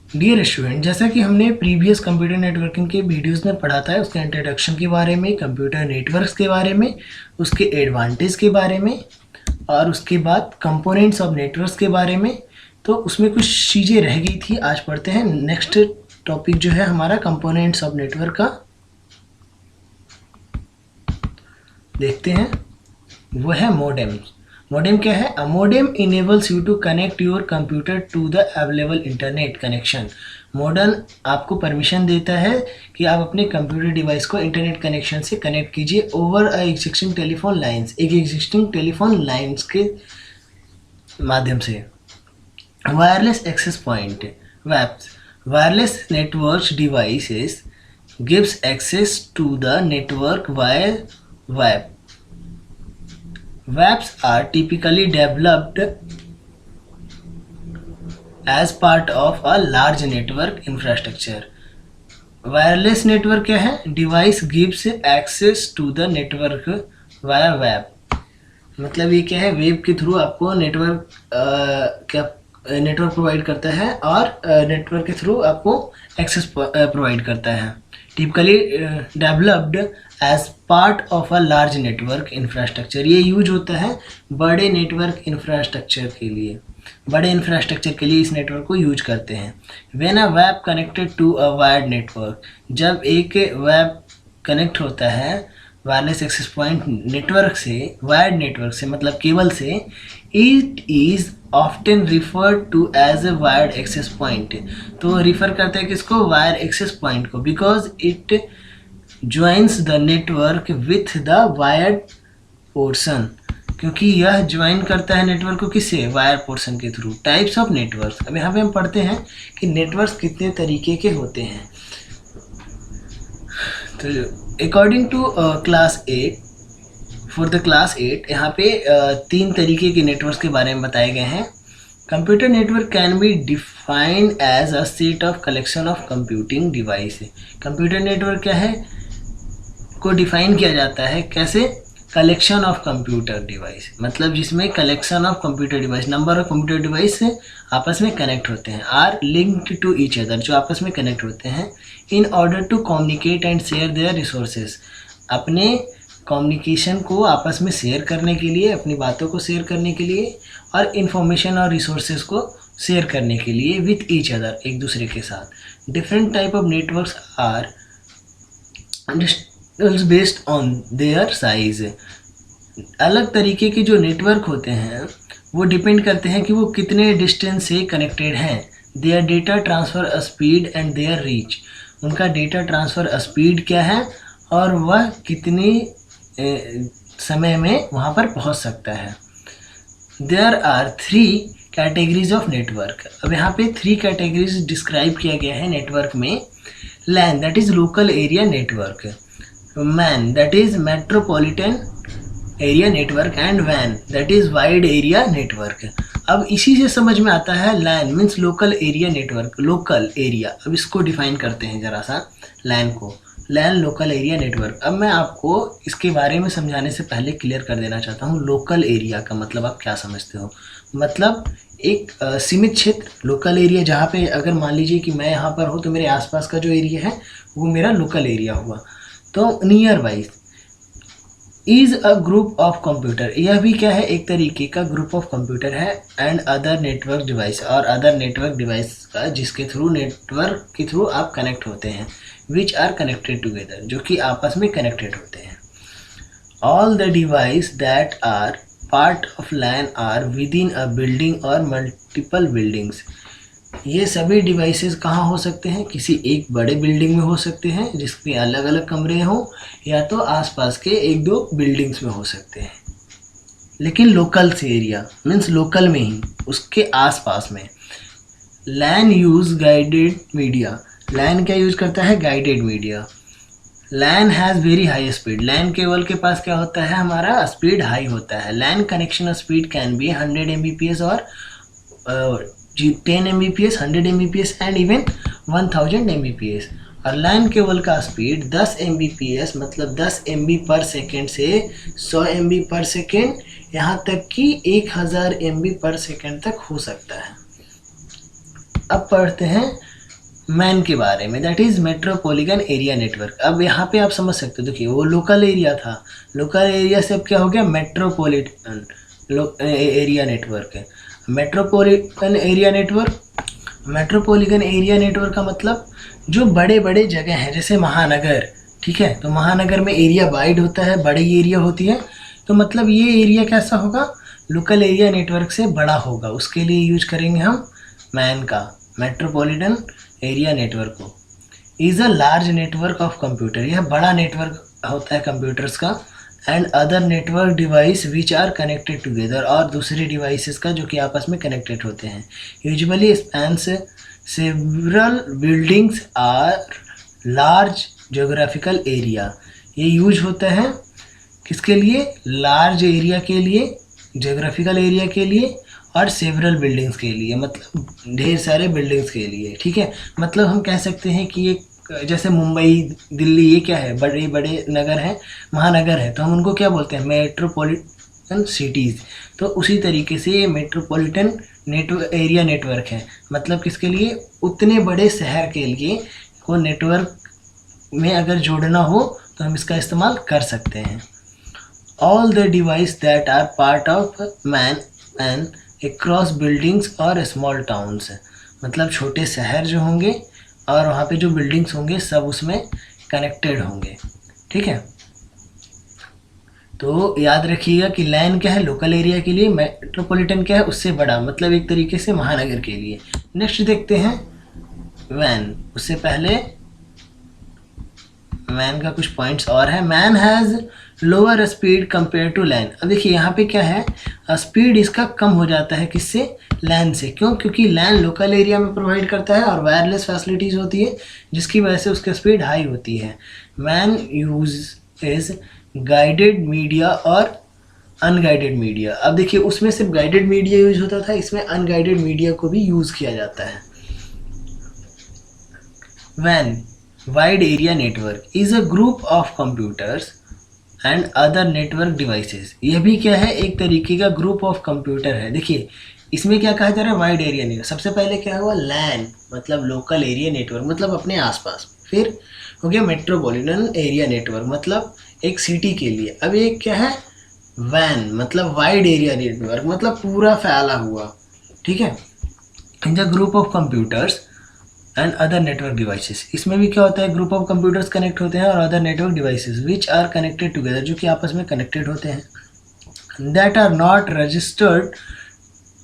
Dear student, जैसा कि हमने प्रीवियस कंप्यूटर नेटवर्किंग के वीडियोस में पढ़ा था, उसके इंट्रोडक्शन के बारे में, कंप्यूटर नेटवर्क्स के बारे में, उसके एडवांटेज के बारे में और उसके बाद कंपोनेंट्स ऑफ नेटवर्क्स के बारे में। तो उसमें कुछ चीज़ें रह गई थी, आज पढ़ते हैं। नेक्स्ट टॉपिक जो है हमारा कंपोनेंट्स ऑफ नेटवर्क का, देखते हैं। वो है मोडेम। मोडेम क्या है? A modem enables you to connect your computer to the available internet connection. Modem आपको परमिशन देता है कि आप अपने कंप्यूटर डिवाइस को इंटरनेट कनेक्शन से कनेक्ट कीजिए over a existing telephone lines, एक एग्जिस्टिंग टेलीफोन लाइंस के माध्यम से। Wireless access point, WAPs, wireless network devices gives access to the network via वैप। WAPs are typically developed as part of a large network infrastructure. Wireless network क्या है? Device gives access to the network via web. मतलब ये क्या है? Web के through आपको network provide करता है और नेटवर्क के थ्रू आपको एक्सेस प्रोवाइड करता है। Typically developed as part of a large network infrastructure. ये यूज होता है बड़े नेटवर्क इंफ्रास्ट्रक्चर के लिए। बड़े इंफ्रास्ट्रक्चर के लिए इस नेटवर्क को यूज करते हैं। When a web connected to a wired network, जब एक वेब कनेक्ट होता है वायरलेस एक्सेस पॉइंट नेटवर्क से, वायर्ड नेटवर्क से मतलब केबल से, it is often referred to as a wired access point. तो रिफर करते हैं किसको? वायर एक्सेस पॉइंट को, because it joins the network with the wired portion, क्योंकि यह ज्वाइन करता है नेटवर्क को किससे? वायर पोर्शन के थ्रू। टाइप्स ऑफ नेटवर्क, अब यहाँ पे हम पढ़ते हैं कि नेटवर्क कितने तरीके के होते हैं। तो according to class 8, for the class 8 यहाँ पे 3 तरीके के नेटवर्क के बारे में बताए गए हैं। Computer network can be defined as a set of collection of computing device. Computer network क्या है को डिफाइन किया जाता है कैसे? कलेक्शन ऑफ कंप्यूटर डिवाइस, मतलब जिसमें collection of computer device, number of computer device से आपस में कनेक्ट होते हैं, are linked to each other, जो आपस में कनेक्ट होते हैं, in order to communicate and share their resources, अपने कम्युनिकेशन को आपस में शेयर करने के लिए, अपनी बातों को शेयर करने के लिए और इन्फॉर्मेशन और रिसोर्सेज को शेयर करने के लिए विथ ईच अदर, एक दूसरे के साथ। Different type of networks are based on their size. अलग तरीके के जो नेटवर्क होते हैं वो डिपेंड करते हैं कि वो कितने डिस्टेंस से कनेक्टेड हैं। There data transfer speed and there reach, उनका डेटा ट्रांसफ़र स्पीड क्या है और वह कितनी समय में वहाँ पर पहुँच सकता है। There are 3 categories of network. अब यहाँ पे 3 कैटेगरीज डिस्क्राइब किया गया है नेटवर्क में। LAN, that is local area network. MAN, that is metropolitan area network. And वैन, that is wide area network. अब इसी से समझ में आता है LAN means local area network, local area. अब इसको डिफाइन करते हैं ज़रा सा, लैन को। LAN local area network. अब मैं आपको इसके बारे में समझाने से पहले क्लियर कर देना चाहता हूँ लोकल एरिया का मतलब आप क्या समझते हो। मतलब एक सीमित क्षेत्र, लोकल एरिया, जहाँ पे अगर मान लीजिए कि मैं यहाँ पर हूँ तो मेरे आसपास का जो एरिया है वो मेरा लोकल एरिया हुआ। तो near by is a group of computer, यह भी क्या है? एक तरीके का ग्रुप ऑफ कंप्यूटर है। एंड अदर नेटवर्क डिवाइस, और अदर नेटवर्क डिवाइस का जिसके थ्रू, नेटवर्क के थ्रू आप कनेक्ट होते हैं, विच आर कनेक्टेड टुगेदर, जो कि आपस में कनेक्टेड होते हैं। All the device that are part of LAN are within a building और मल्टीपल बिल्डिंग्स। ये सभी डिवाइसेस कहाँ हो सकते हैं? किसी एक बड़े बिल्डिंग में हो सकते हैं जिसके अलग अलग कमरे हों, या तो आसपास के 1-2 बिल्डिंग्स में हो सकते हैं, लेकिन लोकल से एरिया मीन्स लोकल में ही, उसके आसपास में। LAN use guided media, LAN क्या यूज करता है? Guided media. LAN has very high speed, LAN cable के पास क्या होता है? हमारा स्पीड हाई होता है। LAN connection speed can be 100 Mbps और 10 Mbps, 100 Mbps and even 1000 Mbps। और लैन केबल का स्पीड 10 Mbps मतलब 10 MB पर सेकेंड से 100 MB पर सेकेंड, यहाँ तक कि 1000 MB पर सेकेंड तक हो सकता है। अब पढ़ते हैं मैन के बारे में, that is metropolitan area network. अब यहाँ पे आप समझ सकते हो, देखिए वो लोकल एरिया था, लोकल एरिया से अब क्या हो गया, मेट्रोपॉलिटन एरिया नेटवर्क है। Metropolitan area network, metropolitan area network का मतलब जो बड़े बड़े जगह हैं, जैसे महानगर, ठीक है, तो महानगर में एरिया वाइड होता है, बड़ी एरिया होती है, तो मतलब ये एरिया कैसा होगा, लोकल एरिया नेटवर्क से बड़ा होगा, उसके लिए यूज करेंगे हम मैन का, मेट्रोपॉलिटन एरिया नेटवर्क को। Is a large network of computer, यह बड़ा नेटवर्क होता है कंप्यूटर्स का, and other network device which are connected together, और दूसरे डिवाइसेस का जो कि आपस में कनेक्टेड होते हैं। Usually spans several buildings or large geographical area, ये यूज होता है किसके लिए, लार्ज एरिया के लिए, जोग्राफिकल एरिया के लिए, और सेवरल बिल्डिंग्स के लिए, मतलब ढेर सारे बिल्डिंग्स के लिए, ठीक है। मतलब हम कह सकते हैं कि ये जैसे मुंबई, दिल्ली, ये क्या है, बड़े बड़े नगर हैं, महानगर है, तो हम उनको क्या बोलते हैं, मेट्रोपॉलिटन सिटीज़। तो उसी तरीके से ये मेट्रोपॉलिटन एरिया नेटवर्क है, मतलब किसके लिए, उतने बड़े शहर के लिए को नेटवर्क में अगर जोड़ना हो तो हम इसका इस्तेमाल कर सकते हैं। All the device that are part of MAN and across buildings और स्मॉल टाउन्स, मतलब छोटे शहर जो होंगे और वहाँ पे जो बिल्डिंग्स होंगे सब उसमें कनेक्टेड होंगे, ठीक है। तो याद रखिएगा कि लैन क्या है, लोकल एरिया के लिए, मेट्रोपॉलिटन क्या है, उससे बड़ा, मतलब एक तरीके से महानगर के लिए। नेक्स्ट देखते हैं वैन, उससे पहले मैन का कुछ पॉइंट्स और है। MAN has lower speed compare to LAN. अब देखिए यहाँ पे क्या है, स्पीड इसका कम हो जाता है किससे, लैन से। क्यों, क्योंकि लैन लोकल एरिया में प्रोवाइड करता है और वायरलेस फैसिलिटीज़ होती है, जिसकी वजह से उसकी स्पीड हाई होती है। Man use is guided media और अनगाइडेड मीडिया। अब देखिए उसमें सिर्फ गाइडेड मीडिया यूज होता था, इसमें अनगाइडेड मीडिया को भी यूज़ किया जाता है। वैन wide area network is a group of computers and other network devices. यह भी क्या है, एक तरीके का ग्रुप ऑफ कंप्यूटर है। देखिए इसमें क्या कहा जा रहा है, वाइड एरिया नेटवर्क। सबसे पहले क्या हुआ, लैन मतलब लोकल एरिया नेटवर्क, मतलब अपने आसपास। फिर हो गया मेट्रोपॉलिटन एरिया नेटवर्क, मतलब एक सिटी के लिए। अब एक क्या है, वैन मतलब वाइड एरिया नेटवर्क, मतलब पूरा फैला हुआ, ठीक है। In the group of computers and other network devices, इसमें भी क्या होता है, ग्रुप ऑफ कंप्यूटर्स कनेक्ट होते हैं और other network devices which are connected together, जो कि आपस में कनेक्टेड होते हैं, that are not registered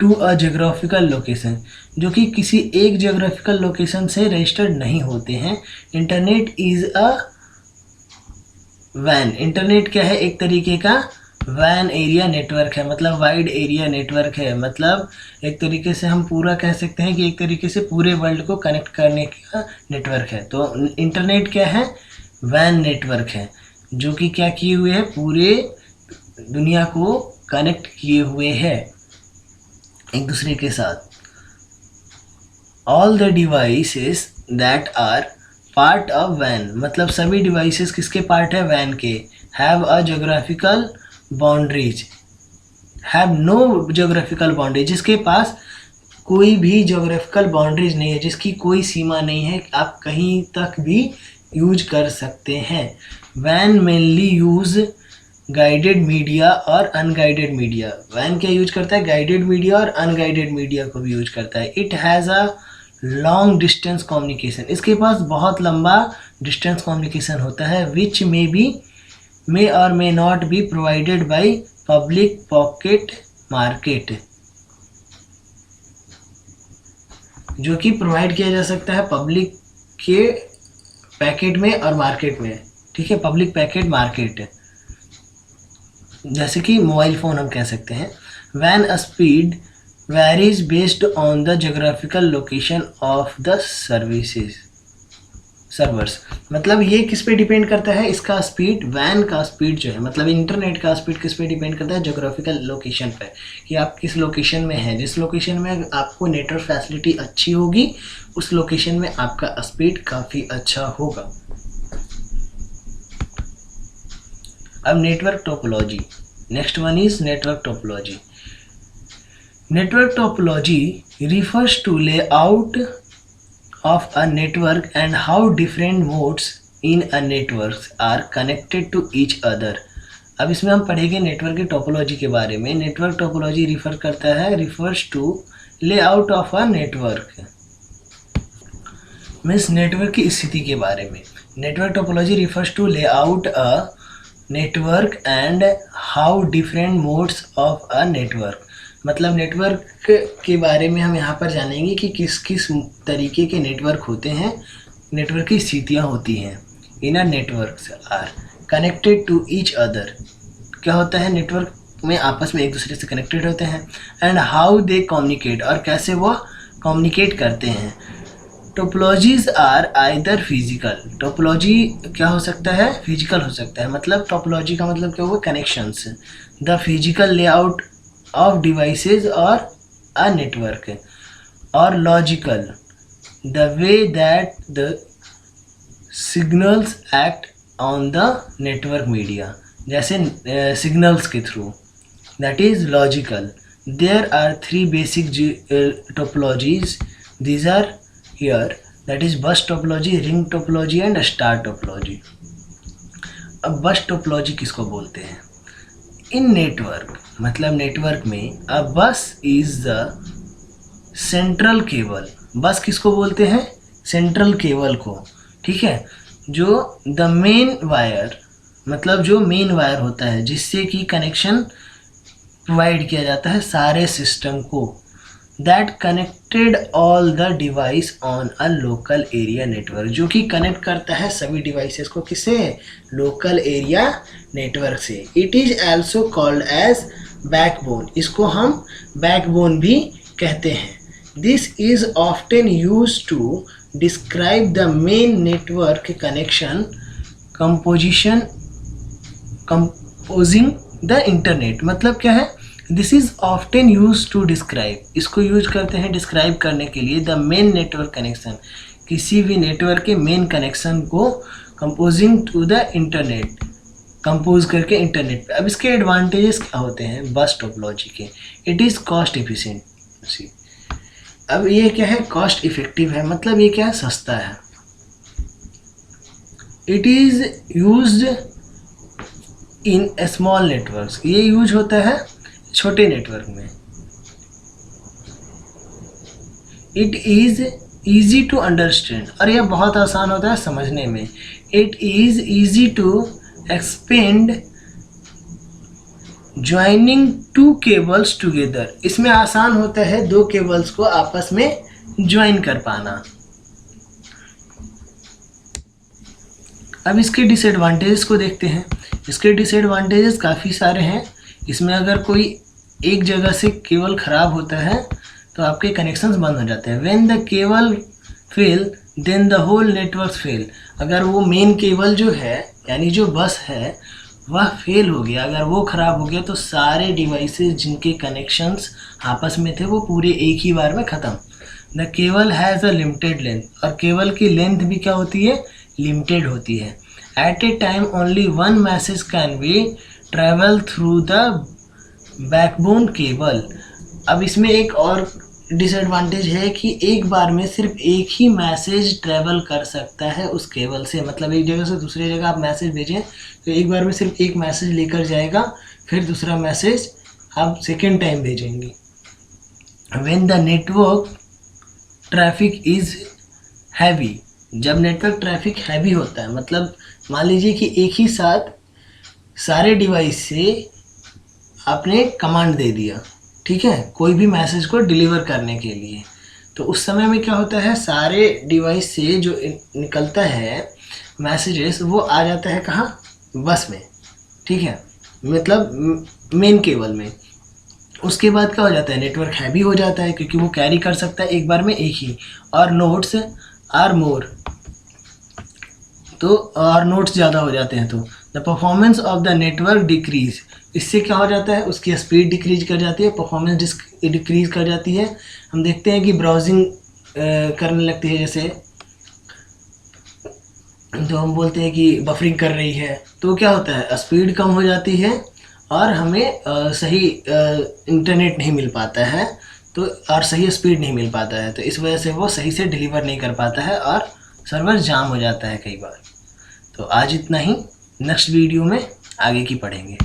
to a geographical location, जो कि किसी एक जियोग्राफिकल लोकेशन से रजिस्टर्ड नहीं होते हैं। इंटरनेट इज अ वैन, इंटरनेट क्या है, एक तरीके का वैन एरिया नेटवर्क है, मतलब वाइड एरिया नेटवर्क है, मतलब एक तरीके से हम पूरा कह सकते हैं कि एक तरीके से पूरे वर्ल्ड को कनेक्ट करने का नेटवर्क है। तो इंटरनेट क्या है, वैन नेटवर्क है, जो कि क्या किए हुए है, पूरे दुनिया को कनेक्ट किए हुए है एक दूसरे के साथ। All the devices that are part of वैन, मतलब सभी डिवाइसेस किसके पार्ट है, वैन के। Have a geographical boundaries, have no geographical boundaries, जिसके पास कोई भी जोग्राफिकल बाउंड्रीज नहीं है, जिसकी कोई सीमा नहीं है, आप कहीं तक भी यूज कर सकते हैं। वैन मेनली यूज गाइडेड मीडिया और अनगाइडेड मीडिया। वैन क्या यूज करता है, गाइडेड मीडिया और अनगाइडेड मीडिया को भी यूज करता है। It has a long distance communication, इसके पास बहुत लंबा डिस्टेंस कम्युनिकेशन होता है, विच मे और may not be provided by public pocket market, जो कि प्रोवाइड किया जा सकता है पब्लिक के पैकेट में और मार्केट में, ठीक है, पब्लिक पैकेट मार्केट, जैसे कि मोबाइल फ़ोन हम कह सकते हैं। वैन speed varies based on the geographical location of the servers, मतलब ये किस पे डिपेंड करता है, इसका स्पीड, वैन का स्पीड जो है, मतलब इंटरनेट का स्पीड किस पे डिपेंड करता है, जोग्राफिकल लोकेशन पे, कि आप किस लोकेशन में हैं। जिस लोकेशन में आपको नेटवर्क फैसिलिटी अच्छी होगी, उस लोकेशन में आपका स्पीड काफ़ी अच्छा होगा। अब network topology, next one is network topology. Network topology refers to layout of a network and how different modes in a network are connected to each other. अब इसमें हम पढ़ेंगे नेटवर्क की टोपोलॉजी के बारे में. Network topology refers to layout of a network, means network की स्थिति के बारे में. Network topology refers to layout a network and how different modes of a network. मतलब नेटवर्क के बारे में हम यहाँ पर जानेंगे कि किस किस तरीके के नेटवर्क होते हैं, नेटवर्क की स्थितियाँ होती हैं. In a networks are connected to each other. क्या होता है, नेटवर्क में आपस में एक दूसरे से कनेक्टेड होते हैं. एंड हाउ दे कम्युनिकेट, और कैसे वो कम्युनिकेट करते हैं. Topologies are either physical. Topology क्या हो सकता है, फिजिकल हो सकता है. मतलब टोपोलॉजी का मतलब क्या हुआ, connections. The physical layout of devices or a network, or logical, the way that the signals act on the network media, जैसे signals के through, that is logical. There are three basic topologies. These are here, that is bus topology, ring topology and star topology. अब बस topology किसको बोलते हैं. इन network, मतलब network में अ बस इज द सेंट्रल केबल. बस किसको बोलते हैं, सेंट्रल केबल को. ठीक है, जो द मेन वायर, मतलब जो मेन वायर होता है जिससे कि कनेक्शन प्रोवाइड किया जाता है सारे सिस्टम को. That connected all the device on a local area network, जो कि कनेक्ट करता है सभी डिवाइसेस को. किससे, लोकल एरिया नेटवर्क से. It is also called as backbone. इसको हम बैकबोन भी कहते हैं. This is often used to describe the main network connection composing the internet. मतलब क्या है, this is often use to describe, इसको यूज करते हैं डिस्क्राइब करने के लिए द मेन नेटवर्क कनेक्शन, किसी भी नेटवर्क के मेन कनेक्शन को composing to the internet, compose करके इंटरनेट पे. अब इसके एडवांटेजेस क्या होते हैं बस टोपोलॉजी के. It is cost efficiency. अब ये क्या है, कॉस्ट इफेक्टिव है. मतलब ये क्या है, सस्ता है. It is used in small networks. ये यूज होता है छोटे नेटवर्क में. It is easy to understand, और यह बहुत आसान होता है समझने में. It is easy to expand joining two cables together. इसमें आसान होता है दो केबल्स को आपस में ज्वाइन कर पाना. अब इसके डिसएडवांटेजेस को देखते हैं. इसके डिसएडवांटेजेस काफ़ी सारे हैं. इसमें अगर कोई एक जगह से केबल ख़राब होता है तो आपके कनेक्शंस बंद हो जाते हैं. When the cable fail then the whole network fail. अगर वो मेन केबल जो है, यानी जो बस है, वह फेल हो गया, अगर वो ख़राब हो गया तो सारे डिवाइसेस जिनके कनेक्शंस आपस में थे वो पूरे एक ही बार में ख़त्म. The cable has a limited length, और केबल की लेंथ भी क्या होती है, लिमिटेड होती है. At a time only one message can be travel through the backbone cable. अब इसमें एक और डिसएडवांटेज है कि एक बार में सिर्फ एक ही मैसेज ट्रैवल कर सकता है उस केबल से. मतलब एक जगह से दूसरी जगह आप मैसेज भेजें तो एक बार में सिर्फ एक मैसेज लेकर जाएगा, फिर दूसरा मैसेज आप सेकेंड टाइम भेजेंगे. When the network traffic is heavy, जब नेटवर्क ट्रैफिक हैवी होता है, मतलब मान लीजिए कि एक ही साथ सारे डिवाइस से आपने कमांड दे दिया, ठीक है, कोई भी मैसेज को डिलीवर करने के लिए, तो उस समय में क्या होता है, सारे डिवाइस से जो निकलता है मैसेजेस वो आ जाता है कहाँ, बस में. ठीक है, मतलब मेन केबल में. उसके बाद क्या हो जाता है, नेटवर्क हैवी हो जाता है क्योंकि वो कैरी कर सकता है एक बार में एक ही. और नोड्स आर मोर, तो और नोड्स ज़्यादा हो जाते हैं तो the performance of the network decrease. इससे क्या हो जाता है, उसकी स्पीड डिक्रीज कर जाती है, परफॉर्मेंस डिक्रीज कर जाती है. हम देखते हैं कि ब्राउजिंग करने लगती है, जैसे तो हम बोलते हैं कि बफरिंग कर रही है, तो क्या होता है, स्पीड कम हो जाती है और हमें सही इंटरनेट नहीं मिल पाता है. तो और सही स्पीड नहीं मिल पाता है, तो इस वजह से वो सही से डिलीवर नहीं कर पाता है और सर्वर जाम हो जाता है कई बार। तो आज इतना ही, नेक्स्ट वीडियो में आगे की पढ़ेंगे।